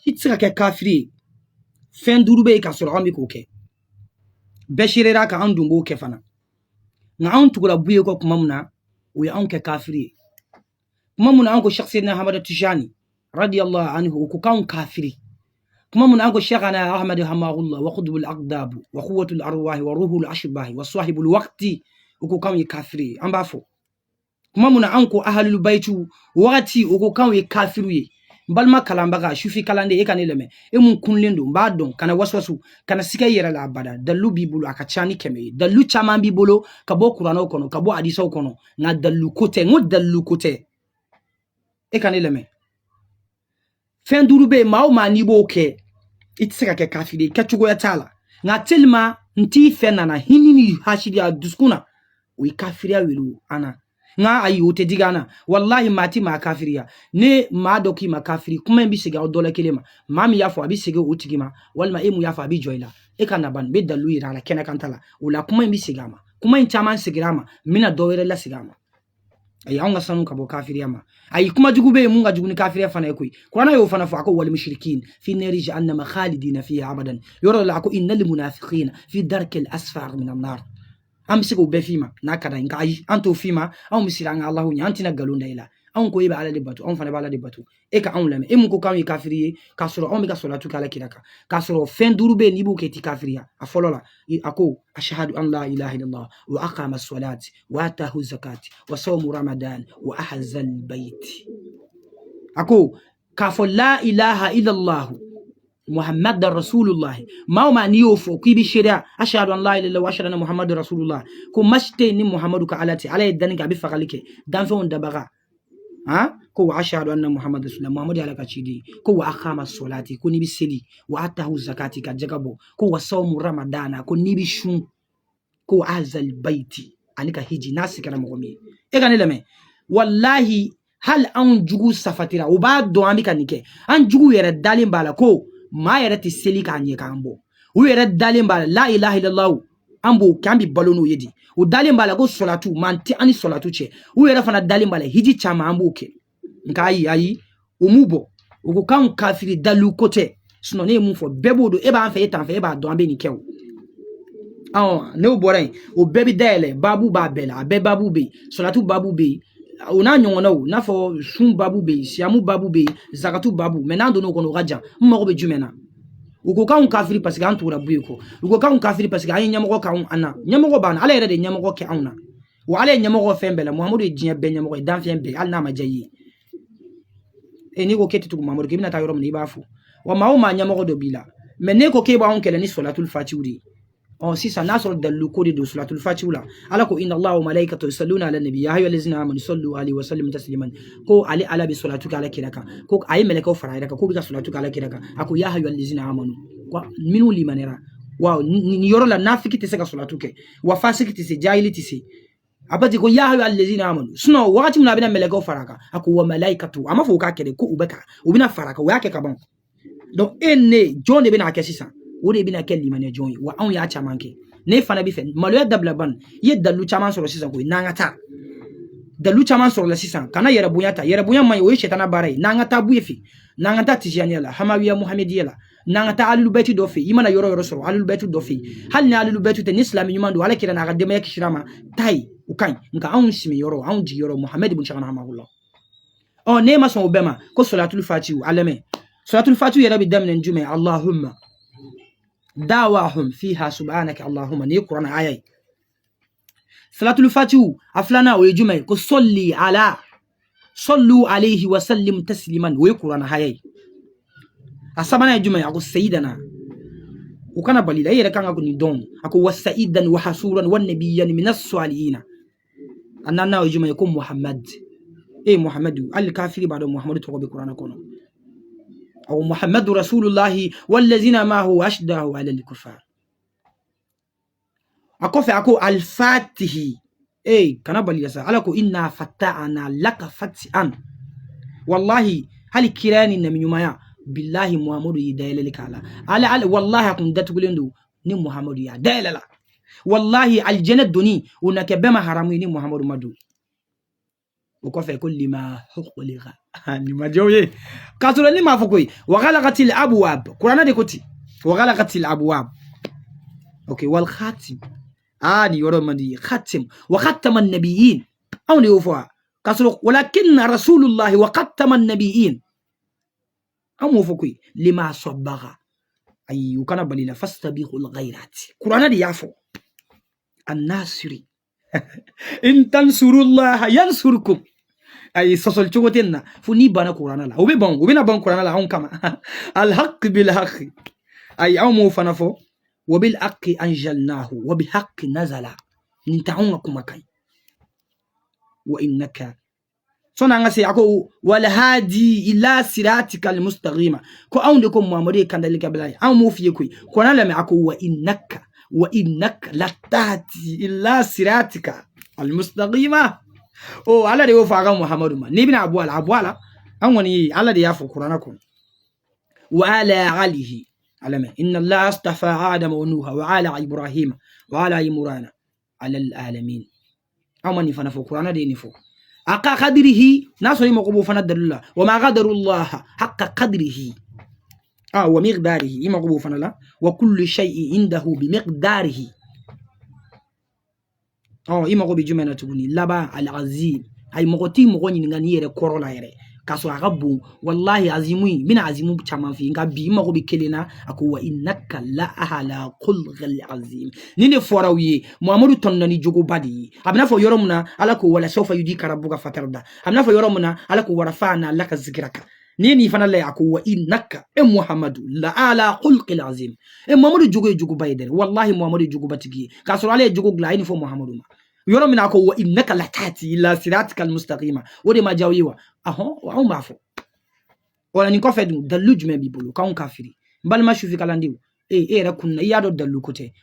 Itira ke kafiri fen durube ka soro ami ko ke beshirera ka an dumbo ke fana nga an tugura buye ko kuma muna we an ke kafiri kuma muna an ko shakhsina Hamada Tijani radiyallahu anhu ko kan kafiri kuma muna an ko shaykhana Ahmad Hamahullah wa qutbul aqdab wa quwwatul arwah wa ruhul ashbah wa sahibul waqti ko kan kafiri an bafo kuma muna an ko ahlul baitu wati ko kan kafiri balma kalambaga shufi kalande e kaneleme e mun kunlendo mbadon kana waswasu kana sika yera la abada dallu bibulu akachani keme dallu chama bibolo kabo qur'ano kono kabo hadisa kono na dallu kote e kaneleme fen durube mauma ni boke itsika ke kafiri kachugo ya tala na telma nti fena na hinini hashidi ya duskuna wi kafiri wilu ana nga ayi wote digana wallahi mati ma kafiria ne ma doki ma kafiri kuma mbi siga odola kelema mami yafo abi siga utigima walma emu yafo abi joila e kana ban be dalu ira la kena kantala wala kuma mbi sigama kuma in chaman sigirama mina dowere la sigama ay anga sanu kabo kafiria ma ay kuma jugube munga juguni kafiria fana ekoi qur'ana yo fana fa ko wal mushrikin fi nari jahannam khalidina fiha abadan yoro la ko innal munafiqina fi darkil asfar min an-nar amsigo be fima nakada ngai anto fima aw misiranga Allah nya antina galunda ila an ko iba ala debatu an fana bala debatu e ka an lame e mun ko kan kafiriye ka soro on mi ka solatu kala kiraka ka soro fen durube ni bu ke ti kafiriya afolola ako ashhadu an la ilaha illallah wa aqama as-salati wa atahu zakati wa sawmu ramadan wa ahza al-bayt ako ka fo la ilaha illallah Muhammad Rasulullah mauma niyo fo kibi sharia ashhadu an la ilaha illallah wa ashhadu anna Muhammad Rasulullah ko mashte ni Muhammadu ka alati ala yadani ka bi fakalike dan fe on dabaga ha ko wa ashhadu anna Muhammad Rasulullah Muhammad ala ka chidi ko wa aqama salati ko ni bi seli wa atahu zakati ka jagabo ko wa sawmu ramadana ko ni bi shun ko azal baiti anika hiji nasikara mogomi e ganele me wallahi hal an jugu safatira o ba do amika nike an jugu yere dalin bala ko ma yere ti seli ka nye kambo o yere dalin bala la ilaha illallah ambo kambi balono yedi o dalin bala go solatu manti ani solatu che o yere fana dalin bala hiji chama ambo ke nka ayi o mubo o ko kan kafiri dalu kote sino ne mu fo bebodo e ba an fe tan fe ba do ambe ni kew ne o borai o bebi dele babu babela be babu be solatu babu be ona nyongona o na fo sun babu be siamu babu be zakatu babu menando no kono gaja mmo be jumena uko kan kafiri parce que antura buiko uko kan kafiri parce que ay nyamo kan ana nyamo ban ala yere de nyamo ke auna wa ala nyamo fembele muhammadu jinya be nyamo dan fembe al na majayi eni ko ketitu muhammadu ke bina ta yorom ni bafu wa mauma nyamo do bila menne ko ke ba on kele ni salatul fatiuri on si ça nasr dalu ko de salatul fatiula ala ko inna allaha wa malaikatahu yusalluna ala nabiy ya ayyuhallazina amanu sallu alaihi wa sallimu tasliman ko ali ala bi salatu ala kiraka ko ay meleka faraida ko bi salatu ala kiraka ako ya ayyuhallazina amanu wa minu limanera wa ni yoro la nafiki te seka salatu ke wa fasiki te se jahili te se abati ko ya ayyuhallazina amanu suno wakati mna bina meleka faraka ako wa malaikatu ama fo ka kede ko ubeka ubina faraka wa yake kabon donc enne jone bina akesisa wode bina kelli mane joyi wa an ya chamanke ne fana bi fen malo ya dabla ban ye dalu chaman soro sisan ko nangata dalu chaman soro la sisan kana yera bunya mai o shetana barai nangata bu yefi nangata tijani la hamawiya muhammadiya la nangata alul baiti do fi imana yoro soro alul baiti do fi hal ni alul baiti te islami yumando ala kira na gadema yakishirama tai ukan nka an simi yoro an ji yoro muhammad ibn shagana hamahullah o ne ma son obema ko salatul fatihu alame salatul fatihu yera bi damnen jume allahumma دعواهم فيها سبحانك اللهم ني قران ايي صلاه الفاتحه افلانا ويجمع كصلي على صلوا عليه وسلم تسليما ويقران هاي اسمنا يجمع اكو سيدنا وكان بالي لا كان اكو دون اكو وسيدا وحسورا والنبيا من الصالحين اننا يجمع يكون محمد اي محمد الكافر بعد محمد تو بقران كونو أو محمد رسول الله والذين معه أشداء على الكفار أكو الفاتح إيه كان باليسا علىكو إنا فتحنا لك فتحا والله هل كيراني من يوميا بالله محمد يدايل لك على والله أكون دتقولندو ني محمد يدايل لا والله الجنة دوني ونك بما حرامي ني محمد مدو وكفى كل ما حق لغا ni majoye kasoro ni mafukoi wa ghalaqatil abwab Qur'ana de koti wa ghalaqatil abwab okay wal khatim ni yoro mandi khatim wa khatama an-nabiyyin aw ni ufa kasoro walakin rasulullah wa khatama an-nabiyyin amu fukoi lima sabagha ay ukana balila fastabiqul ghairat Qur'ana de yafo an-nasiri in tansurullah yansurkum ay sosol chogotenna funi bana Qur'ana la obe na ban Qur'ana la on kama al haqq bil haqq ay amu fanafo wa bil haqqi anjalnahu wa bi haqqi nazala ninta'unga kumakai wa innaka sona ngase ako wal hadi ila siratikal mustaqima ko awnde ko muhammadu kandalika bilay amu fiye koy ko na lame ako wa innaka latati ila siratika al mustaqima ala de wo faga muhammadu ma ni bina abwala an wani ala de ya fu Qur'ana ko wa ala alihi alama inna allaha astafa adama wa nuha wa ala ibrahima wa ala imrana ala alamin amani fana fu Qur'ana de ni fu aqa qadrihi naso yimo ko fana dalilla wa ma qadarullah haqqa qadrihi wa miqdarihi yimo ko fana la wa kullu shay'in indahu bi miqdarihi ima ko bi jumena tuguni laba al azim ay mogoti mo goni ngani yere korola yere kaso agabu wallahi azimui mina azimu chama fi ngabi ima ko bi kelena ako wa innaka la ahala qulghal azim nine forawiye muhammadu tonnani jogo badi abna fo yoromuna alako wala sofa yudi karabuga fatarda abna fo yoromuna alako warafana laka zikraka nini fana la ako wa innaka muhammadu la ala qulqil azim muhammadu jogo bayder wallahi muhammadu jogo batigi kaso ale jogo glaini fo muhammadu ma yoro mina ko wa innaka latati ila siratikal mustaqima wode ma jawiwa wa mafo wala ni ko fedu dalu jume bibulu ka on kafiri balma shufi kalandiw era kunna yado dalu kote